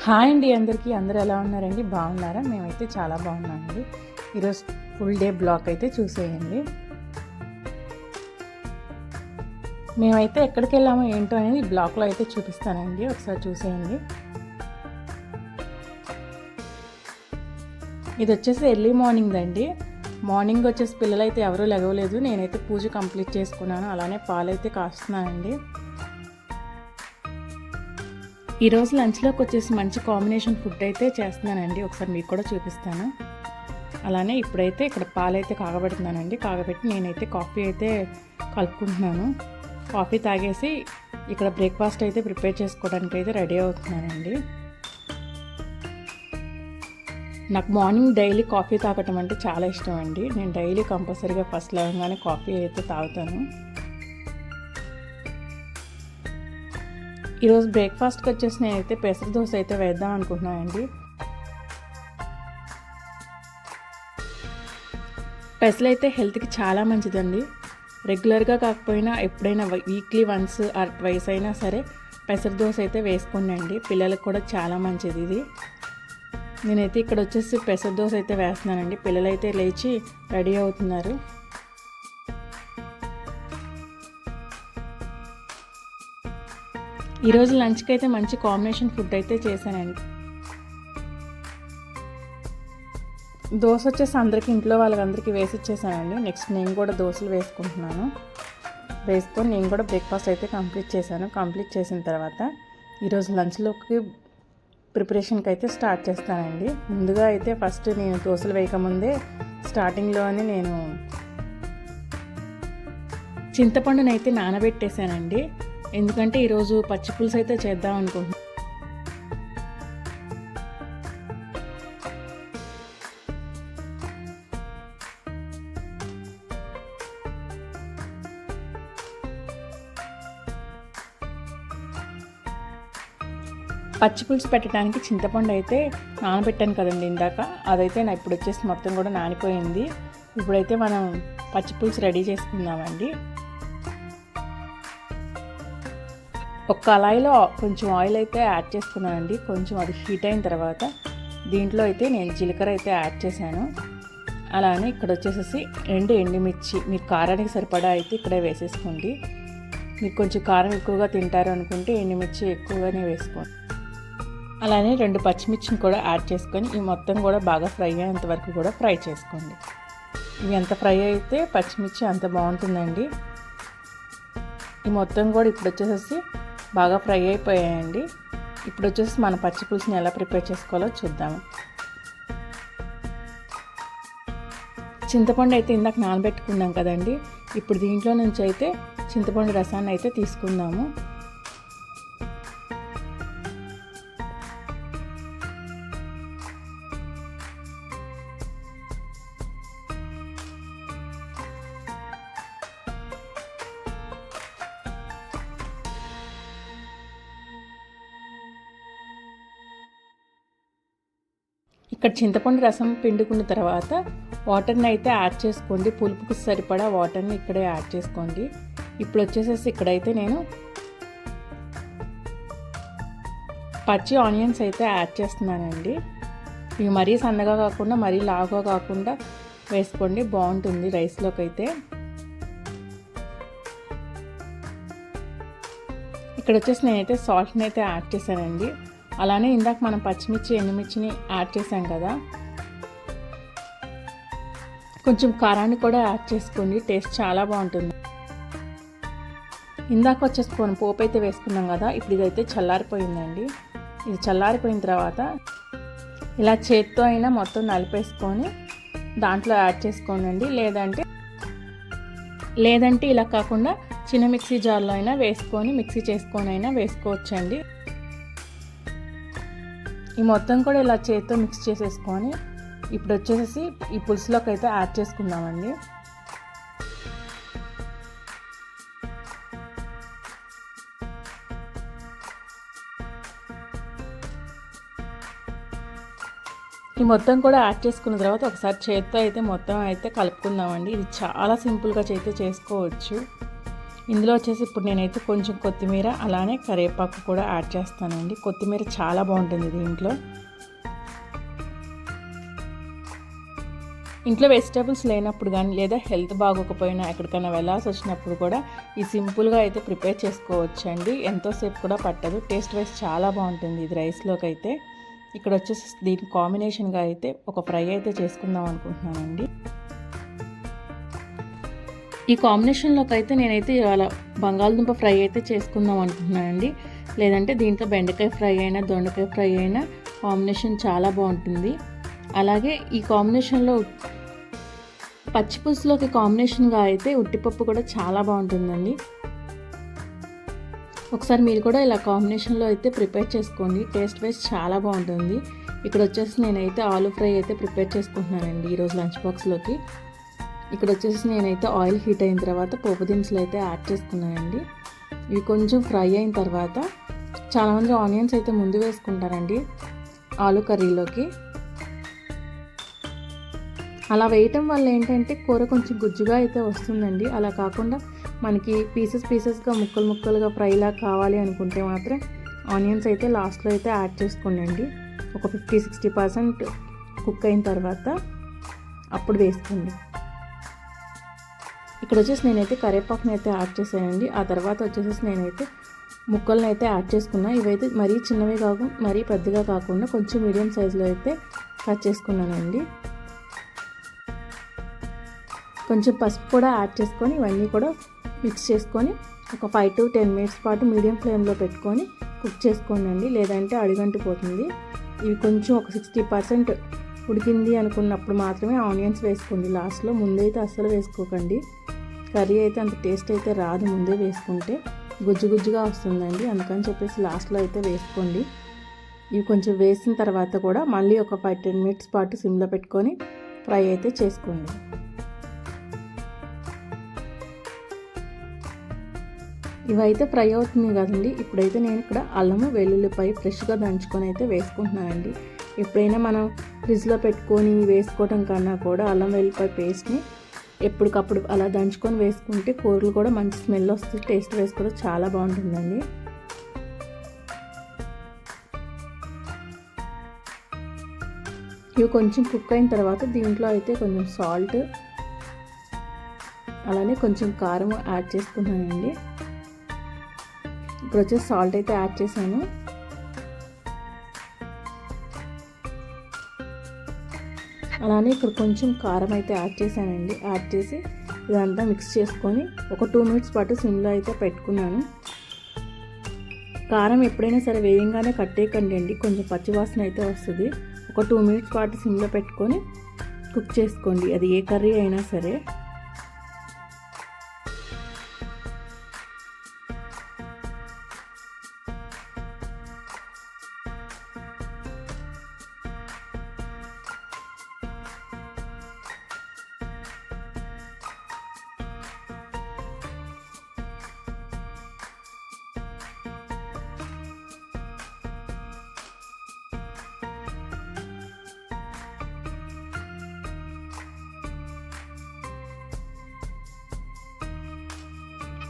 Hi అండి అందరికీ. అందరూ ఎలా ఉన్నారండి? బాగున్నారా? మేమైతే చాలా బాగున్నామండి. ఈరోజు ఫుల్ డే బ్లాగ్ అయితే చూసేయండి. మేమైతే ఎక్కడికి వెళ్ళామో ఏంటో అనేది ఈ బ్లాగ్లో అయితే చూపిస్తానండి, ఒకసారి చూసేయండి. ఇది వచ్చేసి ఎర్లీ మార్నింగ్ అండి. మార్నింగ్ వచ్చేసి పిల్లలైతే ఎవరూ లెగవలేదు. నేనైతే పూజ కంప్లీట్ చేసుకున్నాను. అలానే పాలైతే కాస్తున్నానండి. ఈరోజు లంచ్లోకి వచ్చేసి మంచి కాంబినేషన్ ఫుడ్ అయితే చేస్తున్నానండి, ఒకసారి మీకు కూడా చూపిస్తాను. అలానే ఇప్పుడైతే ఇక్కడ పాలైతే కాగబెడుతున్నానండి. కాగబెట్టి నేనైతే కాఫీ అయితే కలుపుకుంటున్నాను. కాఫీ తాగేసి ఇక్కడ బ్రేక్ఫాస్ట్ అయితే ప్రిపేర్ చేసుకోవడానికి అయితే రెడీ అవుతున్నానండి. నాకు మార్నింగ్ డైలీ కాఫీ తాగటం అంటే చాలా ఇష్టం అండి. నేను డైలీ కంపల్సరీగా ఫస్ట్ లేవగానే కాఫీ అయితే తాగుతాను. ఈరోజు బ్రేక్ఫాస్ట్కి వచ్చేసి నేనైతే పెసర దోశ అయితే వేద్దాం అనుకుంటున్నానండి. పెసలు అయితే హెల్త్కి చాలా మంచిదండి. రెగ్యులర్గా కాకపోయినా ఎప్పుడైనా వీక్లీ వన్స్ ఆర్ ట్వైస్ అయినా సరే పెసర దోశ అయితే వేసుకోండి. పిల్లలకు కూడా చాలా మంచిది ఇది. నేనైతే ఇక్కడ వచ్చేసి పెసర దోశ అయితే వేస్తున్నానండి. పిల్లలైతే లేచి రెడీ అవుతున్నారు. ఈరోజు లంచ్కి అయితే మంచి కాంబినేషన్ ఫుడ్ అయితే చేశానండి. దోశ వచ్చేసి అందరికీ ఇంట్లో వాళ్ళందరికీ వేసి ఇచ్చేసానండి. నెక్స్ట్ నేను కూడా దోశలు వేసుకుంటున్నాను. వేసుకొని నేను కూడా బ్రేక్ఫాస్ట్ అయితే కంప్లీట్ చేశాను. కంప్లీట్ చేసిన తర్వాత ఈరోజు లంచ్లోకి ప్రిపరేషన్కి అయితే స్టార్ట్ చేస్తానండి. ముందుగా అయితే ఫస్ట్ నేను దోశలు వేయకముందే స్టార్టింగ్లోనే నేను చింతపండునైతే నానబెట్టేశానండి. ఎందుకంటే ఈరోజు పచ్చి పులుసు అయితే చేద్దాం అనుకుంటున్నాను. పచ్చి పులుసు పెట్టడానికి చింతపండు అయితే నానబెట్టాను కదండి ఇందాక. అదైతే నా ఇప్పుడు వచ్చేసి మొత్తం కూడా నానిపోయింది. ఇప్పుడైతే మనం పచ్చి పులుసు రెడీ చేసుకుందామండి. ఒక కళాయిలో కొంచెం ఆయిల్ అయితే యాడ్ చేసుకున్నానండి. కొంచెం అది హీట్ అయిన తర్వాత దీంట్లో అయితే నేను జీలకర్ర అయితే యాడ్ చేశాను. అలానే ఇక్కడ వచ్చేసేసి 2 ఎండుమిర్చి, మీరు కారానికి సరిపడా అయితే ఇక్కడే వేసేసుకోండి. మీరు కొంచెం కారం ఎక్కువగా తింటారు అనుకుంటే ఎండుమిర్చి ఎక్కువగానే వేసుకోండి. అలానే 2 పచ్చిమిర్చిని కూడా యాడ్ చేసుకొని ఈ మొత్తం కూడా బాగా ఫ్రై అయ్యేంత వరకు కూడా ఫ్రై చేసుకోండి. ఇవి ఎంత ఫ్రై అయితే పచ్చిమిర్చి అంత బాగుంటుందండి. ఈ మొత్తం కూడా ఇప్పుడు వచ్చేసేసి బాగా ఫ్రై అయిపోయాయండి. ఇప్పుడు వచ్చేసి మన పచ్చి పులుసుని ఎలా ప్రిపేర్ చేసుకోవాలో చూద్దాము. చింతపండు అయితే ఇందాక నానబెట్టుకున్నాం కదండి. ఇప్పుడు దీంట్లో నుంచి అయితే చింతపండు రసాన్ని అయితే తీసుకుందాము. ఇక్కడ చింతపండు రసం పిండుకున్న తర్వాత వాటర్ని అయితే యాడ్ చేసుకోండి. పులుపుకి సరిపడా వాటర్ని ఇక్కడే యాడ్ చేసుకోండి. ఇప్పుడు వచ్చేసేసి ఇక్కడైతే నేను పచ్చి ఆనియన్స్ అయితే యాడ్ చేస్తున్నానండి. ఇవి మరీ సన్నగా కాకుండా మరీ లావుగా కాకుండా వేసుకోండి, బాగుంటుంది రైస్లోకి అయితే. ఇక్కడ వచ్చేసి నేనైతే సాల్ట్ని అయితే యాడ్ చేశానండి. అలానే ఇందాక మనం పచ్చిమిర్చి ఎండుమిర్చిని యాడ్ చేసాం కదా, కొంచెం కారాన్ని కూడా యాడ్ చేసుకోండి, టేస్ట్ చాలా బాగుంటుంది. ఇందాక వచ్చేసి పోపు అయితే వేసుకున్నాం కదా, ఇప్పుడు ఇదైతే చల్లారిపోయిందండి. ఇది చల్లారిపోయిన తర్వాత ఇలా చేత్తో అయినా మొత్తం నలిపేసుకొని దాంట్లో యాడ్ చేసుకోనండి. లేదంటే ఇలా కాకుండా చిన్న మిక్సీ జార్లో అయినా వేసుకొని మిక్సీ చేసుకొని అయినా వేసుకోవచ్చండి. ఈ మొత్తం కూడా ఇలా చేతితో మిక్స్ చేసేసుకొని ఇప్పుడు వచ్చేసి ఈ పులుసులోకి అయితే యాడ్ చేసుకుందామండి. ఈ మొత్తం కూడా యాడ్ చేసుకున్న తర్వాత ఒకసారి చేతితో అయితే మొత్తం అయితే కలుపుకుందామండి. ఇది చాలా సింపుల్గా అయితే చేసుకోవచ్చు. ఇందులో వచ్చేసి ఇప్పుడు నేనైతే కొంచెం కొత్తిమీర అలానే కరివేపాకు కూడా యాడ్ చేస్తానండి. కొత్తిమీర చాలా బాగుంటుంది దీంట్లో. ఇంట్లో వెజిటేబుల్స్ లేనప్పుడు కానీ లేదా హెల్త్ బాగోకపోయినా ఎక్కడికైనా వెళ్ళాల్సి వచ్చినప్పుడు కూడా ఈ సింపుల్గా అయితే ప్రిపేర్ చేసుకోవచ్చండి. ఎంతోసేపు కూడా పట్టదు. టేస్ట్ వైజ్ చాలా బాగుంటుంది ఇది రైస్లోకి అయితే. ఇక్కడ వచ్చేసి దీని కాంబినేషన్గా అయితే ఒక ఫ్రై అయితే చేసుకుందాం అనుకుంటున్నానండి. ఈ కాంబినేషన్లోకి అయితే నేనైతే ఇవాళ బంగాళదుంప ఫ్రై అయితే చేసుకుందాం అనుకుంటున్నానండి. లేదంటే దీంట్లో బెండకాయ ఫ్రై అయినా దొండకాయ ఫ్రై అయినా కాంబినేషన్ చాలా బాగుంటుంది. అలాగే ఈ కాంబినేషన్లో పచ్చిపులుసులోకి కాంబినేషన్గా అయితే ఉట్టిపప్పు కూడా చాలా బాగుంటుందండి. ఒకసారి మీరు కూడా ఇలా కాంబినేషన్లో అయితే ప్రిపేర్ చేసుకోండి. టేస్ట్ వైజ్ చాలా బాగుంటుంది. ఇక్కడ వచ్చేసి నేనైతే ఆలూ ఫ్రై అయితే ప్రిపేర్ చేసుకుంటున్నానండి ఈరోజు లంచ్ బాక్స్లోకి. ఇక్కడ వచ్చేసి నేనైతే ఆయిల్ హీట్ అయిన తర్వాత పోపు దినుసులు అయితే యాడ్ చేసుకున్నానండి. ఇవి కొంచెం ఫ్రై అయిన తర్వాత చాలామంది ఆనియన్స్ అయితే ముందు వేసుకుంటారండి ఆలూ కర్రీలోకి. అలా వేయటం వల్ల ఏంటంటే కూర కొంచెం గుజ్జుగా అయితే వస్తుందండి. అలా కాకుండా మనకి పీసెస్గా ముక్కలుగా ఫ్రైలా కావాలి అనుకుంటే మాత్రం ఆనియన్స్ అయితే లాస్ట్లో అయితే యాడ్ చేసుకోండి. ఒక 50-60% కుక్ అయిన తర్వాత అప్పుడు వేసుకోండి. ఇక్కడ వచ్చేసి నేనైతే కరివేపాకుని అయితే యాడ్ చేశానండి. ఆ తర్వాత వచ్చేసి నేనైతే ముక్కలను అయితే యాడ్ చేసుకున్నా. ఇవైతే మరీ చిన్నవి కాకుండా మరీ పెద్దగా కాకుండా కొంచెం మీడియం సైజులో అయితే కట్ చేసుకున్నానండి. కొంచెం పసుపు కూడా యాడ్ చేసుకొని ఇవన్నీ కూడా మిక్స్ చేసుకొని ఒక 5 to 10 minutes పాటు మీడియం ఫ్లేమ్లో పెట్టుకొని కుక్ చేసుకోండి. లేదంటే అడుగంటిపోతుంది. ఇవి కొంచెం ఒక 60% ఉడికింది అనుకున్నప్పుడు మాత్రమే ఆనియన్స్ వేసుకోండి లాస్ట్లో. ముందైతే అస్సలు వేసుకోకండి. కర్రీ అయితే అంత టేస్ట్ అయితే రాదు ముందే వేసుకుంటే, గుజ్జుగా వస్తుందండి. అందుకని చెప్పేసి లాస్ట్లో అయితే వేసుకోండి. ఇవి కొంచెం వేసిన తర్వాత కూడా మళ్ళీ ఒక 5-10 minutes పాటు సిమ్లో పెట్టుకొని ఫ్రై అయితే చేసుకోండి. ఇవైతే ఫ్రై అవుతుంది కదండి. ఇప్పుడైతే నేను ఇక్కడ అల్లము వెల్లుల్లిపాయ ఫ్రెష్గా దంచుకొని అయితే వేసుకుంటున్నానండి. ఎప్పుడైనా మనం ఫ్రిడ్జ్లో పెట్టుకొని వేసుకోవటం కన్నా కూడా అల్లం వెల్లుల్లిపాయ పేస్ట్ని ఎప్పటికప్పుడు అలా దంచుకొని వేసుకుంటే కూరలు కూడా మంచి స్మెల్ వస్తుంది. టేస్ట్ వైస్ కూడా చాలా బాగుంటుందండి. ఇవి కొంచెం కుక్ అయిన తర్వాత దీంట్లో అయితే కొంచెం సాల్ట్ అలానే కొంచెం కారం యాడ్ చేసుకున్నానండి. ఇప్పుడు వచ్చేసి సాల్ట్ అయితే యాడ్ చేశాను. అలానే ఇక్కడ కొంచెం కారం అయితే యాడ్ చేశానండి. యాడ్ చేసి ఇదంతా మిక్స్ చేసుకొని ఒక 2 minutes పాటు సిమ్లో అయితే పెట్టుకున్నాను. కారం ఎప్పుడైనా సరే వేయంగానే కట్టేయకండి అండి, కొంచెం పచ్చివాసన అయితే వస్తుంది. ఒక 2 minutes పాటు సిమ్లో పెట్టుకొని కుక్ చేసుకోండి, అది ఏ కర్రీ అయినా సరే.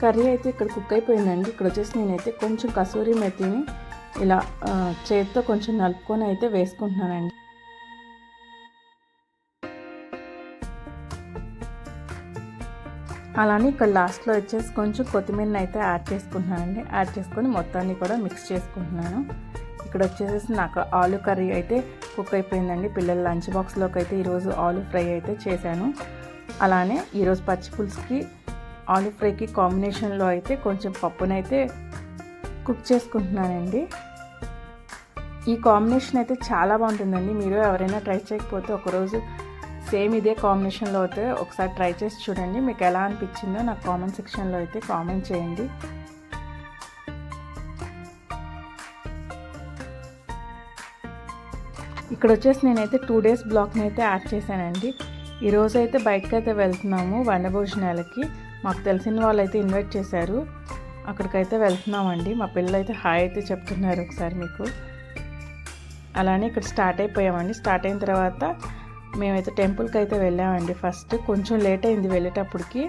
కర్రీ అయితే ఇక్కడ కుక్ అయిపోయిందండి. ఇక్కడ వచ్చేసి నేనైతే కొంచెం కసూరి మెతిని ఇలా చేతితో కొంచెం నలుపుకొని అయితే వేసుకుంటున్నానండి. అలానే ఇక్కడ లాస్ట్లో వచ్చేసి కొంచెం కొత్తిమీరని అయితే యాడ్ చేసుకుంటున్నానండి. యాడ్ చేసుకొని మొత్తాన్ని కూడా మిక్స్ చేసుకుంటున్నాను. ఇక్కడ వచ్చేసి నాకు ఆలూ కర్రీ అయితే కుక్ అయిపోయిందండి. పిల్లల లంచ్ బాక్స్లోకి అయితే ఈరోజు ఆలూ ఫ్రై అయితే చేశాను. అలానే ఈరోజు పచ్చి పులుసుకి ఆలూ ఫ్రైకి కాంబినేషన్లో అయితే కొంచెం పప్పునైతే కుక్ చేసుకుంటున్నానండి. ఈ కాంబినేషన్ అయితే చాలా బాగుంటుందండి. మీరు ఎవరైనా ట్రై చేయకపోతే ఒకరోజు సేమ్ ఇదే కాంబినేషన్లో అయితే ఒకసారి ట్రై చేసి చూడండి. మీకు ఎలా అనిపించిందో నాకు కామెంట్ సెక్షన్లో అయితే కామెంట్ చేయండి. ఇక్కడ వచ్చేసి నేనైతే 2 days బ్లాక్ని అయితే యాడ్ చేశానండి. ఈరోజు అయితే బయటకైతే వెళ్తున్నాము వనభోజనాలకి. మాకు తెలిసిన వాళ్ళు అయితే ఇన్వైట్ చేశారు, అక్కడికైతే వెళ్తున్నామండి. మా పిల్లలు అయితే హాయ్ అయితే చెప్తున్నారు ఒకసారి మీకు. అలానే ఇక్కడ స్టార్ట్ అయిపోయామండి. స్టార్ట్ అయిన తర్వాత మేమైతే టెంపుల్కి అయితే వెళ్ళామండి. ఫస్ట్ కొంచెం లేట్ అయింది వెళ్ళేటప్పటికి.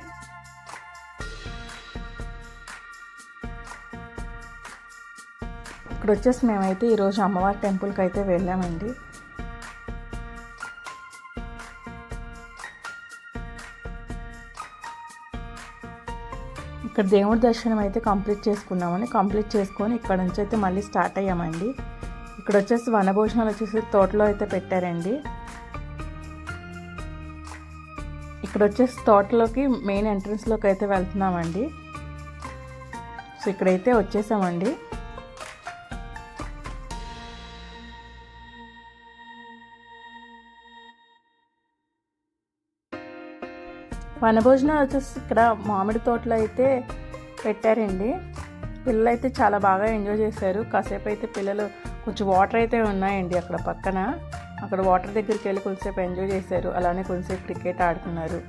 ఇక్కడ వచ్చేసి మేమైతే ఈరోజు అమ్మవారి టెంపుల్కి అయితే వెళ్ళామండి. ఇక్కడ దేవుడి దర్శనం అయితే కంప్లీట్ చేసుకొని ఇక్కడ నుంచి అయితే మళ్ళీ స్టార్ట్ అయ్యామండి. ఇక్కడ వచ్చేసి వనభోజనాలు వచ్చేసి తోటలో అయితే పెట్టారండి. ఇక్కడ వచ్చేసి తోటలోకి మెయిన్ ఎంట్రన్స్లోకి అయితే వెళ్తున్నామండి. సో ఇక్కడైతే వచ్చేసామండి. వనభోజనాలు వచ్చేసి ఇక్కడ మామిడి తోటలో అయితే పెట్టారండి. పిల్లలు అయితే చాలా బాగా ఎంజాయ్ చేశారు. కాసేపు అయితే పిల్లలు కొంచెం వాటర్ అయితే ఉన్నాయండి అక్కడ పక్కన, అక్కడ వాటర్ దగ్గరికి వెళ్ళి కొంచెంసేపు ఎంజాయ్ చేశారు. అలానే కొంచెంసేపు క్రికెట్ ఆడుకున్నారు.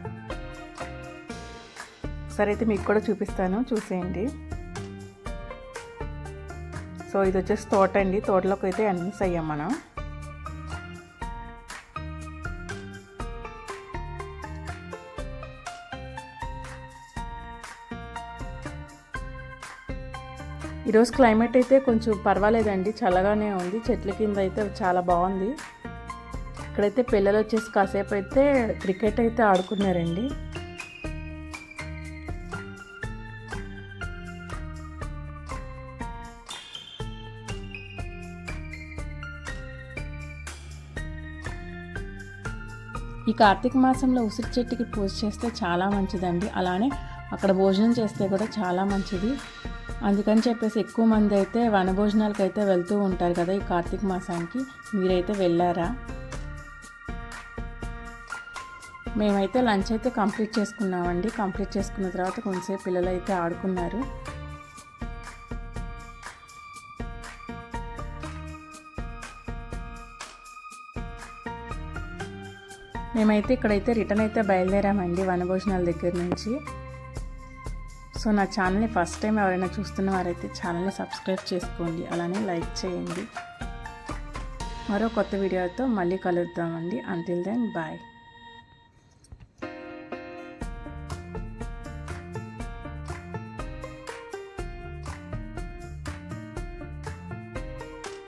సరే అయితే మీకు కూడా చూపిస్తాను, చూసేయండి. సో ఇది వచ్చేసి తోట అండి. తోటలోకి అయితే ఎంట్రన్స్ అయ్యాం మనం. ఈరోజు క్లైమేట్ అయితే కొంచెం పర్వాలేదండి, చల్లగానే ఉంది. చెట్ల కింద అయితే చాలా బాగుంది. ఇక్కడైతే పిల్లలు వచ్చేసి కాసేపు అయితే క్రికెట్ అయితే ఆడుకున్నారండి. ఈ కార్తీక మాసంలో ఉసిరి చెట్టుకి పూజ చేస్తే చాలా మంచిదండి. అలానే అక్కడ భోజనం చేస్తే కూడా చాలా మంచిది. అందుకని చెప్పేసి ఎక్కువ మంది అయితే వనభోజనాలకు అయితే వెళ్తూ ఉంటారు కదా ఈ కార్తీక మాసానికి. మీరైతే వెళ్ళారా? మేమైతే లంచ్ అయితే కంప్లీట్ చేసుకున్నామండి. కంప్లీట్ చేసుకున్న తర్వాత కొంచెంసేపు పిల్లలు అయితే ఆడుకున్నారు. మేమైతే ఇక్కడైతే రిటర్న్ అయితే బయలుదేరామండి వనభోజనాల దగ్గర నుంచి. సో నా ఛానల్ని ఫస్ట్ టైం ఎవరైనా చూస్తున్న వారైతే ఛానల్ని సబ్స్క్రైబ్ చేసుకోండి, అలానే లైక్ చేయండి. మరో కొత్త వీడియోతో మళ్ళీ కలుద్దామండి. Until then bye.